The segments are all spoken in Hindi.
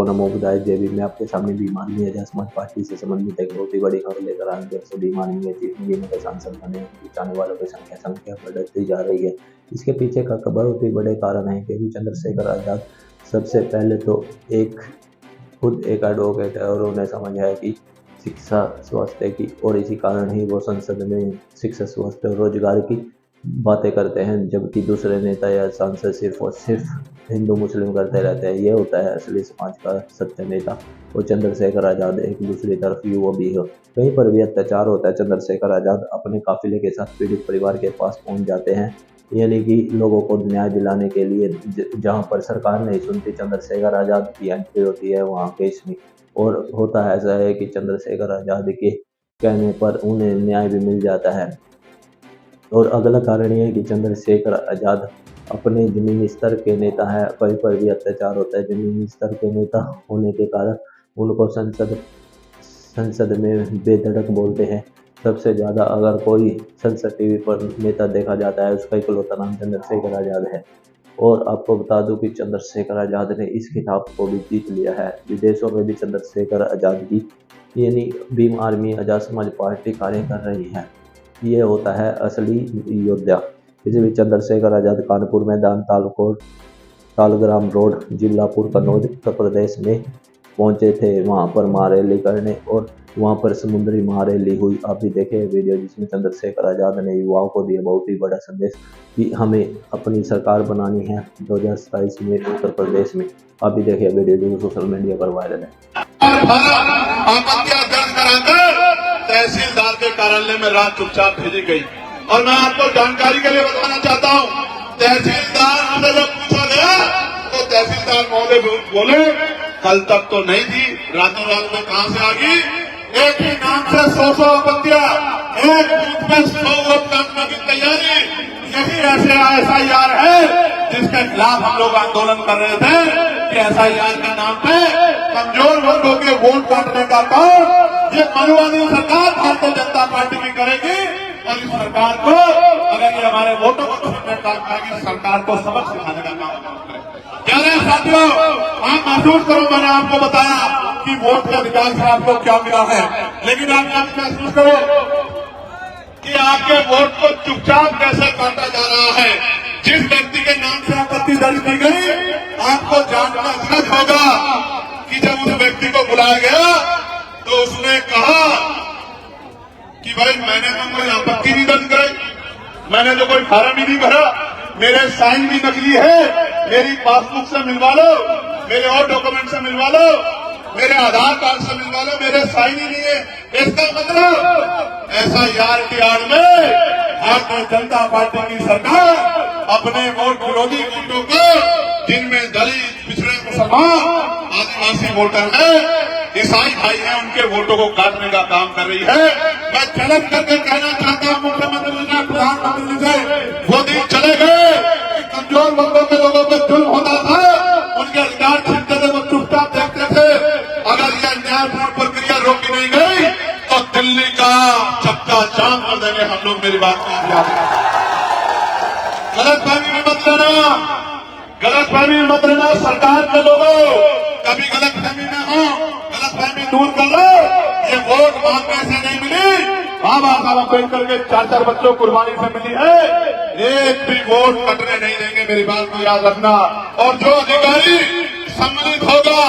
नमो बुधाय जय भीम। मैं आपके सामने भीम आर्मी आजाद समाज पार्टी से संबंधित एक बहुत ही बड़ी खबर लेकर आया। जब से भीम आर्मी में चीफ के सांसद बने, चाहने वालों की संख्या बढ़ती जा रही है। इसके पीछे का बहुत ही बड़े कारण है क्योंकि चंद्रशेखर आजाद सबसे पहले तो खुद एक एडवोकेट है और उन्हें समझ है कि शिक्षा स्वास्थ्य की, और इसी कारण ही वो संसद में शिक्षा स्वास्थ्य और रोजगार की बातें करते हैं, जबकि दूसरे नेता या सांसद सिर्फ और सिर्फ हिंदू मुस्लिम करते रहते हैं। ये होता है असली समाज का सच्चा नेता। और चंद्रशेखर आजाद एक दूसरी तरफ युवा भी हो, कहीं पर भी अत्याचार होता है चंद्रशेखर आजाद अपने काफिले के साथ पीड़ित परिवार के पास पहुंच जाते हैं, यानी कि लोगों को न्याय दिलाने के लिए। जहां पर सरकार नहीं सुनती, चंद्रशेखर आजाद की एंट्री होती है वहां केस में। और होता है ऐसा है कि चंद्रशेखर आजाद के कहने पर उन्हें न्याय भी मिल जाता है। और अगला कारण यह है कि चंद्रशेखर आजाद अपने जमीनी स्तर के नेता है, कहीं पर भी अत्याचार होता है। जमीनी स्तर के नेता होने के कारण उनको संसद में बेधड़क बोलते हैं। सबसे ज़्यादा अगर कोई संसद टीवी पर नेता देखा जाता है, उसका इकलौता नाम चंद्रशेखर आजाद है। और आपको बता दूं कि चंद्रशेखर आजाद ने इस खिताब को भी जीत लिया है। विदेशों में भी चंद्रशेखर आजाद की यानी भीम आर्मी आजाद समाज पार्टी कार्य कर रही है। ये होता है असली योद्धा। इसी बीच चंद्रशेखर आजाद कानपुर मैदान तालग्राम रोड जिलापुर कन्नौज उत्तर प्रदेश में पहुंचे थे, वहां पर महारैली करने, और वहां पर समुद्री महारैली हुई। आप भी देखे वीडियो जिसमें चंद्रशेखर आजाद ने युवाओं को दिया बहुत ही बड़ा संदेश कि हमें अपनी सरकार बनानी है 2027 में उत्तर प्रदेश में। आप भी देखिए वीडियो जो सोशल मीडिया पर वायरल है। तहसीलदार के कार्यालय में रात चुपचाप भेजी गई। और मैं आपको जानकारी के लिए बताना चाहता हूँ, तहसीलदार से जब पूछा गया तो तहसीलदार महोदय बोले कल तक तो नहीं थी, रातों रात में कहां से आ गई। एक ही नाम से 100 आपत्तियां, एक बूथ में 100 वोट करने की तैयारी। यही ऐसे SIR है जिसके खिलाफ हम लोग आंदोलन कर रहे थे कि SIR के नाम पे कमजोर वर्गों के वोट काटने का काम ये मनुवादी सरकार भारतीय जनता पार्टी की करेगी। और इस सरकार को अगर ये हमारे वोटों को छीनने का काम करेगी, सरकार को सबक सिखाने का काम करेगी। क्या रहे साथियों, आप महसूस करो, मैंने आपको बताया कि वोट के अधिकार से आपको क्या मिला है, लेकिन आप महसूस करो कि आपके वोट को चुपचाप कैसे काटा जा रहा है। जिस व्यक्ति के नाम से आपत्ति दर्ज की गई, आपको जानना जरूर होगा कि जब उस व्यक्ति को बुलाया गया तो उसने कहा कि भाई मैंने तो कोई आपत्ति नहीं दर्ज कराई, मैंने तो कोई फार्म ही नहीं भरा, मेरे साइन भी नकली है, मेरी पासबुक से मिलवा लो, मेरे और डॉक्यूमेंट से मिलवा लो, मेरे आधार कार्ड से मिलवा लो, मेरे साइन ही नहीं है। इसका मतलब SIR की आड़ में भारतीय जनता पार्टी की सरकार अपने वोट विरोधी वोटों को, जिनमें दलित, पिछड़े, मुसलमान, आदिवासी वोटर है, ईसाई भाई है, उनके वोटों को काटने का काम कर रही है। मैं झलक करके कहना चाहता हूँ मुख्यमंत्री जी, प्रधानमंत्री जी से, वो दिन चले गए कि कमजोर वर्गों के लोगों पर जुल्म होता था, उनके अधिकार छीनते थे, वो चुपचाप देखते थे। अगर यह न्यायपूर्ण प्रक्रिया रोकी नहीं गई तो दिल्ली का चक्का जाम कर देंगे हम लोग। मेरी बात को गलतफहमी में मत लेना, गलतफहमी में मत लेना। सरकार के लोगों कभी गलतफहमी में हो, गलतफहमी दूर कर लो। ये वोट मांगने से नहीं मिली, बाबा साहब अम्बेडकर के 4 बच्चों कुर्बानी से मिली है। एक भी वोट कटने नहीं देंगे, मेरी बात को याद रखना। और जो अधिकारी सम्मिलित होगा,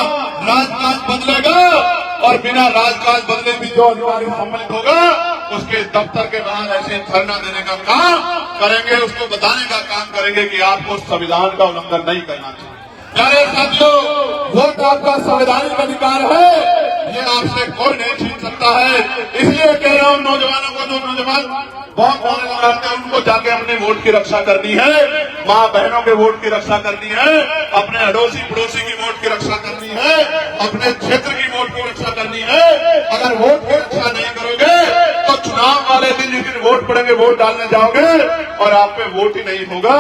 राजकाज बदलेगा, और बिना राजकाज बदले भी जो अधिकारी सम्मिलित होगा, उसके दफ्तर के बाहर ऐसे धरना देने का काम करेंगे, उसको बताने का काम करेंगे कि आपको संविधान का उल्लंघन नहीं करना चाहिए। प्यारे साथियों, वोट आपका संवैधानिक अधिकार है, ये आपसे कोई नहीं छीन सकता है। इसलिए कह रहा हूँ नौजवानों को, जो नौजवान बहुत होने लगाते हैं, उनको जाके अपने वोट की रक्षा करनी है, माँ बहनों के वोट की रक्षा करनी है, अपने अड़ोसी पड़ोसी की वोट की रक्षा करनी है, अपने क्षेत्र की वोट की रक्षा करनी है। अगर वोट की रक्षा नहीं करोगे तो चुनाव वाले दिन जिस दिन वोट पड़ेंगे, वोट डालने जाओगे और आप पे वोट ही नहीं होगा,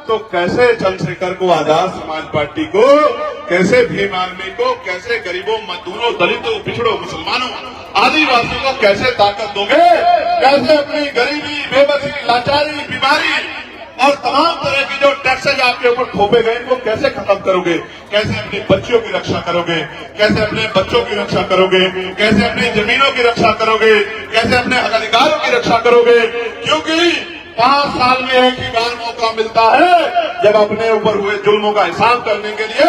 तो कैसे चंद्रशेखर को, आजाद समाज पार्टी को, कैसे भीम आर्मी को, कैसे गरीबों, मजदूरों, दलितों, पिछड़ों, मुसलमानों, आदिवासियों को कैसे ताकत दोगे? कैसे अपनी गरीबी, बेबसी, लाचारी, बीमारी और तमाम तरह की जो टैक्सेज आपके ऊपर थोपे गए इनको कैसे खत्म करोगे, कैसे अपनी बच्चियों की रक्षा करोगे, कैसे अपने बच्चों की रक्षा करोगे, कैसे अपनी जमीनों की रक्षा करोगे, कैसे अपने हक अधिकारों की रक्षा करोगे। क्योंकि 5 साल में एक ही बार मौका मिलता है जब अपने ऊपर हुए जुल्मों का हिसाब करने के लिए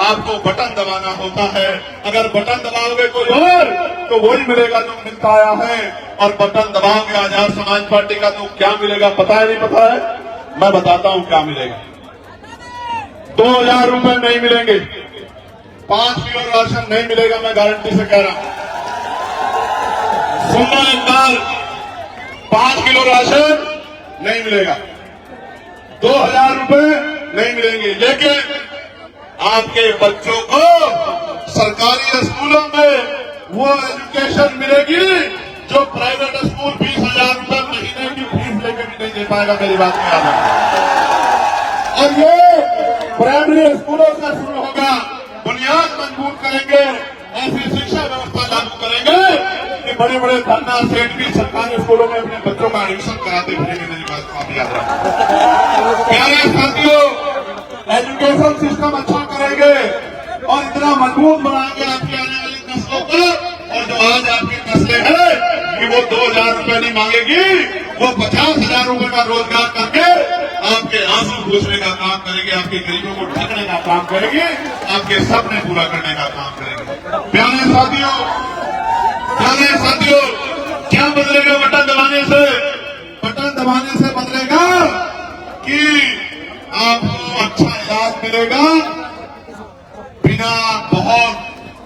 आपको बटन दबाना होता है। अगर बटन दबाओगे कोई और तो वही मिलेगा जो मिलता आया है, और बटन दबाओगे आजाद समाज पार्टी का तो क्या मिलेगा पता है, नहीं पता है? मैं बताता हूं क्या मिलेगा। 2000 रुपए नहीं मिलेंगे, 5 किलो राशन नहीं मिलेगा, मैं गारंटी से कह रहा हूं। सुनना एक बार, 5 किलो राशन नहीं मिलेगा, 2000 रुपए नहीं मिलेंगे, लेकिन आपके बच्चों को सरकारी स्कूलों में वो एजुकेशन मिलेगी जो प्राइवेट स्कूल 20,000 रुपए महीने की फीस लेकर भी नहीं दे पाएगा। मेरी बात में याद है। और ये प्राइमरी स्कूलों से शुरू होगा। बुनियाद मजबूत करेंगे, ऐसी शिक्षा व्यवस्था लागू करेंगे कि बड़े बड़े धन्ना सेठ भी सरकारी स्कूलों में अपने बच्चों का एडमिशन कराते फिरेंगे। मेरी बात को आप याद रखें। प्यारे साथियों, एजुकेशन सिस्टम अच्छा करेंगे और इतना मजबूत बनाएंगे आपकी आने वाली नस्लों को। और जो आज आपकी नस्लें हैं कि वो 2000 रुपए नहीं मांगेगी, वो 50,000 रुपए का रोजगार करके आपके आंसू पूछने का काम करेगी, आपके गरीबों को ठगने का काम करेगी, आपके सपने पूरा करने का काम करेगी। प्यारे साथियों, क्या बदलेगा बटन दबाने से? बटन दबाने से बदलेगा कि आपको अच्छा इलाज मिलेगा बिना बहुत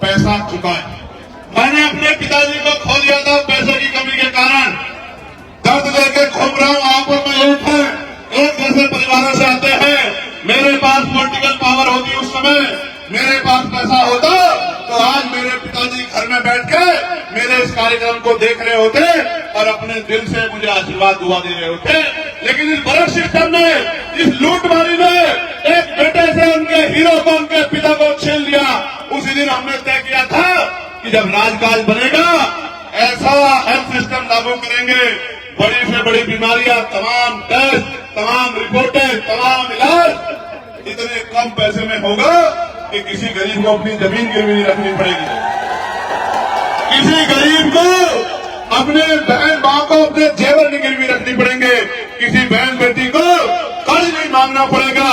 पैसा चुकाए। मैंने अपने पिताजी को खो दिया था पैसे की कमी के कारण, दर्द लेके घूम रहा हूं। आप और मैं एक जैसे परिवारों से आते हैं। मेरे पास पॉलिटिकल पावर होती उस समय, मेरे पास पैसा होता तो आज मेरे पिताजी घर में बैठ के मेरे इस कार्यक्रम को देख रहे होते और अपने दिल से मुझे आशीर्वाद दुआ दे रहे होते। लेकिन इस बड़े सिस्टम ने, इस लूटमारी ने एक बेटे से उनके हीरो को, उनके पिता को छीन लिया। उसी दिन हमने तय किया था कि जब राजकाज बनेगा ऐसा हेल्थ सिस्टम लागू करेंगे, बड़ी से बड़ी बीमारियां, तमाम टेस्ट, तमाम रिपोर्टें, तमाम इलाज इतने कम पैसे में होगा कि किसी गरीब को अपनी जमीन गिरवी नहीं रखनी पड़ेगी, किसी गरीब को अपने बहन मां को अपने जेवर नहीं गिरवी रखनी पड़ेंगे, किसी बहन बेटी को कर्ज नहीं मांगना पड़ेगा।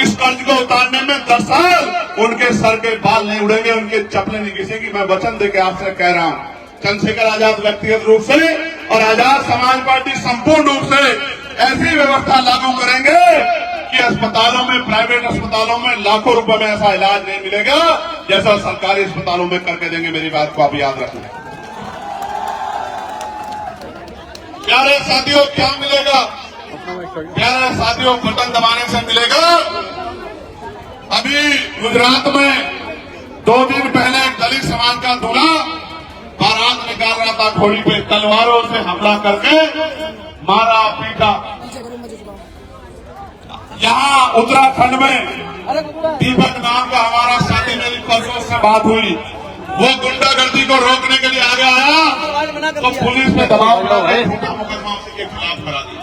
इस कर्ज को उतारने में 10 साल उनके सर के बाल नहीं उड़ेंगे, उनके चप्पलें नहीं घिसेंगी। मैं वचन देके आपसे कह रहा हूं। चंद्रशेखर आजाद व्यक्तिगत रूप से और आजाद समाज पार्टी संपूर्ण रूप से ऐसी व्यवस्था लागू करेंगे कि अस्पतालों में, प्राइवेट अस्पतालों में लाखों रुपए में ऐसा इलाज नहीं मिलेगा जैसा सरकारी अस्पतालों में करके देंगे। मेरी बात को आप याद रखना। प्यारे साथियों, क्या मिलेगा? प्यारे साथियों, बटन दबाने से मिलेगा। अभी गुजरात में 2 दिन पहले एक दलित समाज का दूल्हा बारात निकाल रहा था, घोड़ी पे तलवारों से हमला करके मारा पीटा। यहाँ उत्तराखंड में दीपक नाम का हमारा साथी, मेरी परसों से बात हुई, वो गुंडागर्दी को रोकने के लिए आगे आया तो पुलिस ने दबाव बनाया, मुकदमा उसी के खिलाफ करा दिया।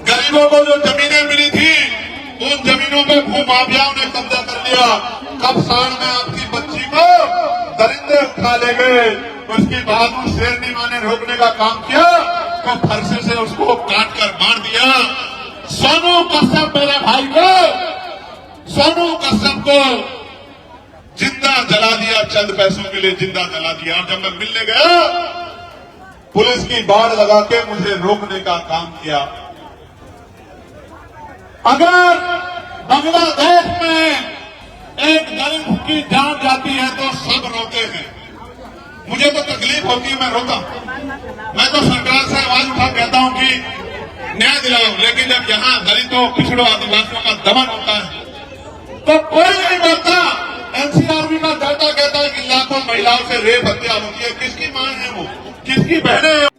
गरीबों को जो जमीनें मिली थी उन जमीनों पे भूमाफियाओं ने कब्जा कर लिया। कब साल में आपकी बच्ची को दरिंदे उठा ले गए, उसकी बहादुर शेरनी मां ने रोकने का काम किया तो फरसे से उसको काट कर मार दिया। सोनू कश्यप, मेरे भाई को, सोनू कश्यप को जिंदा जला दिया, चंद पैसों के लिए जिंदा जला दिया। और जब मैं मिलने गया पुलिस की बाड़ लगा के मुझे रोकने का काम किया। अगर बांग्लादेश में एक दलित की जान जाती है तो सब रोते हैं। मुझे तो तकलीफ होती है, मैं रोता। मैं तो सरकार से आवाज उठा कहता हूं कि न्याय दिलाओ, लेकिन जब यहां दलितों, पिछड़ों, आदिवासियों का दमन होता है तो कोई नहीं बोलता। एनसीआरबी का डाटा कहता है कि लाखों महिलाओं से रेप हत्या होती है। किसकी मां है वो, किसकी बहनें हैं?